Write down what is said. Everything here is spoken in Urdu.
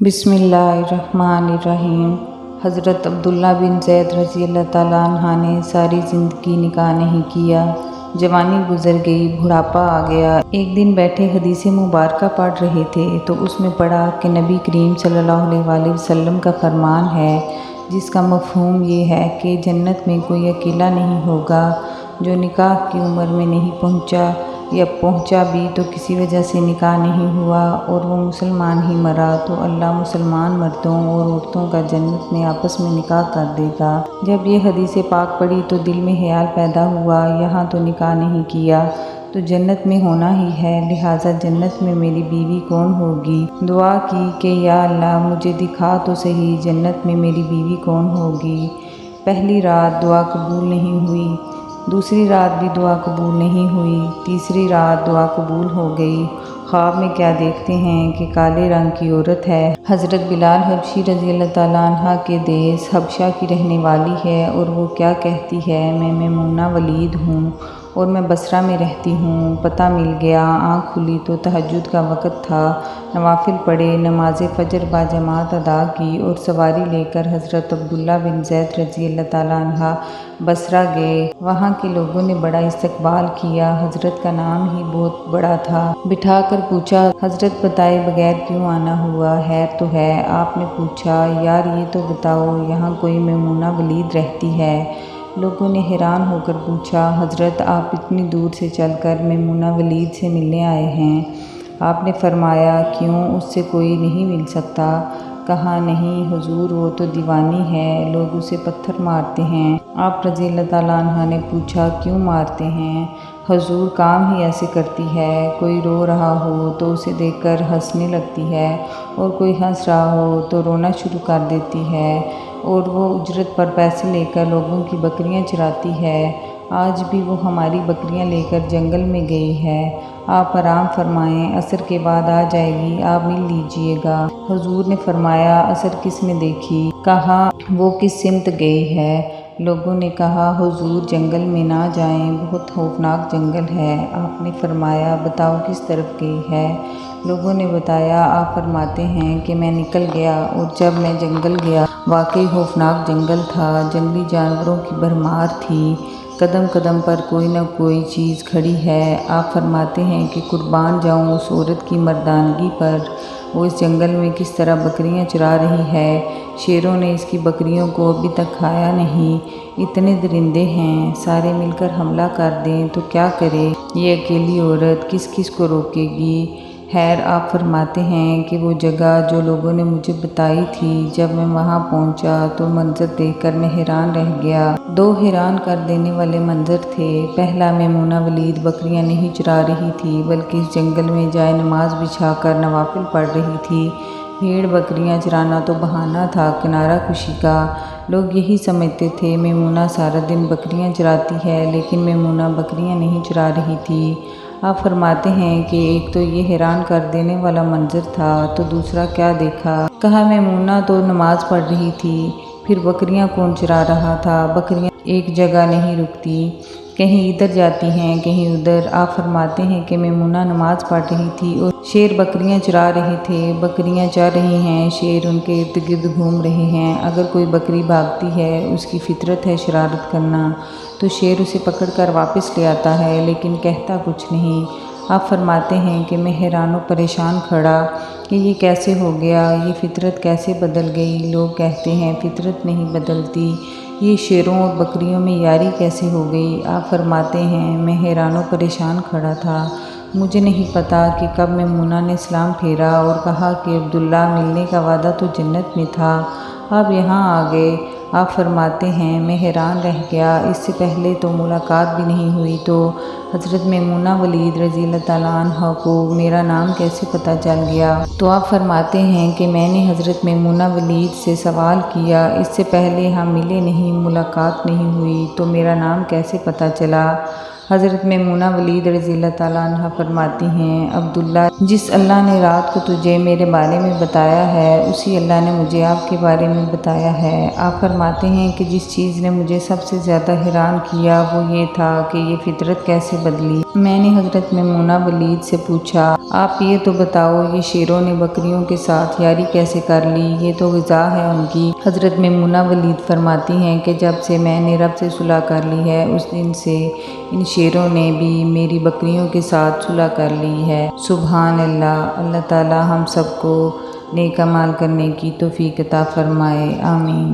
بسم اللہ الرحمن الرحیم۔ حضرت عبداللہ بن زید رضی اللہ تعالیٰ عنہ نے ساری زندگی نکاح نہیں کیا۔ جوانی گزر گئی، بڑھاپا آ گیا۔ ایک دن بیٹھے حدیث مبارکہ پڑھ رہے تھے تو اس میں پڑھا کہ نبی کریم صلی اللہ علیہ وآلہ وسلم کا فرمان ہے، جس کا مفہوم یہ ہے کہ جنت میں کوئی اکیلا نہیں ہوگا جو نکاح کی عمر میں نہیں پہنچا، یا پہنچا بھی تو کسی وجہ سے نکاح نہیں ہوا اور وہ مسلمان ہی مرا تو اللہ مسلمان مردوں اور عورتوں کا جنت میں آپس میں نکاح کر دے گا۔ جب یہ حدیث پاک پڑھی تو دل میں خیال پیدا ہوا، یہاں تو نکاح نہیں کیا تو جنت میں ہونا ہی ہے، لہٰذا جنت میں میری بیوی کون ہوگی؟ دعا کی کہ یا اللہ مجھے دکھا تو صحیح جنت میں میری بیوی کون ہوگی۔ پہلی رات دعا قبول نہیں ہوئی، دوسری رات بھی دعا قبول نہیں ہوئی، تیسری رات دعا قبول ہو گئی۔ خواب میں کیا دیکھتے ہیں کہ کالے رنگ کی عورت ہے، حضرت بلال حبشی رضی اللہ تعالیٰ عنہ کے دیس حبشہ کی رہنے والی ہے، اور وہ کیا کہتی ہے، میں میمونہ ولید ہوں اور میں بصرہ میں رہتی ہوں۔ پتہ مل گیا، آنکھ کھلی تو تہجد کا وقت تھا، نوافل پڑھے، نماز فجر باجماعت ادا کی اور سواری لے کر حضرت عبداللہ بن زید رضی اللہ تعالیٰ عنہ بصرہ گئے۔ وہاں کے لوگوں نے بڑا استقبال کیا، حضرت کا نام ہی بہت بڑا تھا۔ بٹھا کر پوچھا، حضرت بتائے بغیر کیوں آنا ہوا، خیر تو ہے؟ آپ نے پوچھا، یار یہ تو بتاؤ یہاں کوئی میمونہ ولید رہتی ہے؟ لوگوں نے حیران ہو کر پوچھا، حضرت آپ اتنی دور سے چل کر میمونہ ولید سے ملنے آئے ہیں؟ آپ نے فرمایا، کیوں اس سے کوئی نہیں مل سکتا؟ کہا، نہیں حضور وہ تو دیوانی ہے، لوگ اسے پتھر مارتے ہیں۔ آپ رضی اللہ تعالیٰ عنہ نے پوچھا، کیوں مارتے ہیں؟ حضور کام ہی ایسے کرتی ہے، کوئی رو رہا ہو تو اسے دیکھ کر ہنسنے لگتی ہے، اور کوئی ہنس رہا ہو تو رونا شروع کر دیتی ہے، اور وہ اجرت پر پیسے لے کر لوگوں کی بکریاں چراتی ہے۔ آج بھی وہ ہماری بکریاں لے کر جنگل میں گئی ہے، آپ آرام فرمائیں، عصر کے بعد آ جائے گی، آپ مل لیجئے گا۔ حضور نے فرمایا، عصر کس نے دیکھی؟ کہا، وہ کس سمت گئی ہے؟ لوگوں نے کہا، حضور جنگل میں نہ جائیں، بہت خوفناک جنگل ہے۔ آپ نے فرمایا، بتاؤ کس طرف گئی ہے؟ لوگوں نے بتایا، آپ فرماتے ہیں کہ میں نکل گیا اور جب میں جنگل گیا واقعی خوفناک جنگل تھا، جنگلی جانوروں کی بھرمار تھی، قدم قدم پر کوئی نہ کوئی چیز کھڑی ہے۔ آپ فرماتے ہیں کہ قربان جاؤں اس عورت کی مردانگی پر، وہ اس جنگل میں کس طرح بکریاں چرا رہی ہے، شیروں نے اس کی بکریوں کو ابھی تک کھایا نہیں، اتنے درندے ہیں، سارے مل کر حملہ کر دیں تو کیا کرے یہ اکیلی عورت، کس کس کو روکے گی؟ خیر آپ فرماتے ہیں کہ وہ جگہ جو لوگوں نے مجھے بتائی تھی، جب میں وہاں پہنچا تو منظر دیکھ کر میں حیران رہ گیا۔ دو حیران کر دینے والے منظر تھے۔ پہلا، میمونہ ولید بکریاں نہیں چرا رہی تھی بلکہ اس جنگل میں جائے نماز بچھا کر نوافل پڑھ رہی تھی۔ بھیڑ بکریاں چرانا تو بہانہ تھا کنارہ کشی کا، لوگ یہی سمجھتے تھے میمونہ سارا دن بکریاں چراتی ہے، لیکن میمونہ بکریاں نہیں چرا رہی تھی۔ آپ فرماتے ہیں کہ ایک تو یہ حیران کر دینے والا منظر تھا، تو دوسرا کیا دیکھا؟ کہا، میمونہ تو نماز پڑھ رہی تھی، پھر بکریاں کون چرا رہا تھا؟ بکریاں ایک جگہ نہیں رکتی، کہیں ادھر جاتی ہیں کہیں ادھر۔ آپ فرماتے ہیں کہ میمونہ نماز پڑھ رہی تھی اور شیر بکریاں چرا رہے تھے، بکریاں چر رہی ہیں، شیر ان کے ارد گرد گھوم رہے ہیں، اگر کوئی بکری بھاگتی ہے، اس کی فطرت ہے شرارت کرنا، تو شیر اسے پکڑ کر واپس لے آتا ہے، لیکن کہتا کچھ نہیں۔ آپ فرماتے ہیں کہ میں حیران و پریشان کھڑا کہ یہ کیسے ہو گیا، یہ فطرت کیسے بدل گئی؟ لوگ کہتے ہیں فطرت نہیں بدلتی، یہ شیروں اور بکریوں میں یاری کیسے ہو گئی؟ آپ فرماتے ہیں، میں حیران و پریشان کھڑا تھا، مجھے نہیں پتا کہ کب میمونہ نے اسلام پھیرا اور کہا کہ عبداللہ ملنے کا وعدہ تو جنت میں تھا، آپ یہاں آ گئے۔ آپ فرماتے ہیں، میں حیران رہ گیا، اس سے پہلے تو ملاقات بھی نہیں ہوئی، تو حضرت میمونہ ولید رضی اللہ تعالیٰ عنہ کو میرا نام کیسے پتہ چل گیا؟ تو آپ فرماتے ہیں کہ میں نے حضرت میمونہ ولید سے سوال کیا، اس سے پہلے ہم ملے نہیں، ملاقات نہیں ہوئی، تو میرا نام کیسے پتہ چلا؟ حضرت میمونہ ولید رضی اللہ تعالیٰ عنہ فرماتی ہیں، عبداللہ، جس اللہ نے رات کو تجھے میرے بارے میں بتایا ہے اسی اللہ نے مجھے آپ کے بارے میں بتایا ہے۔ آپ فرماتے ہیں کہ جس چیز نے مجھے سب سے زیادہ حیران کیا وہ یہ تھا کہ یہ فطرت کیسے بدلی۔ میں نے حضرت میمونہ ولید سے پوچھا، آپ یہ تو بتاؤ یہ شیروں نے بکریوں کے ساتھ یاری کیسے کر لی، یہ تو غذا ہے ان کی۔ حضرت میمونہ ولید فرماتی ہیں کہ جب سے میں نے رب سے صلح کر لی ہے اس دن سے ان شیروں نے بھی میری بکریوں کے ساتھ صلح کر لی ہے۔ سبحان اللہ۔ اللہ تعالی ہم سب کو نیک اعمال کرنے کی توفیق عطا فرمائے، آمین۔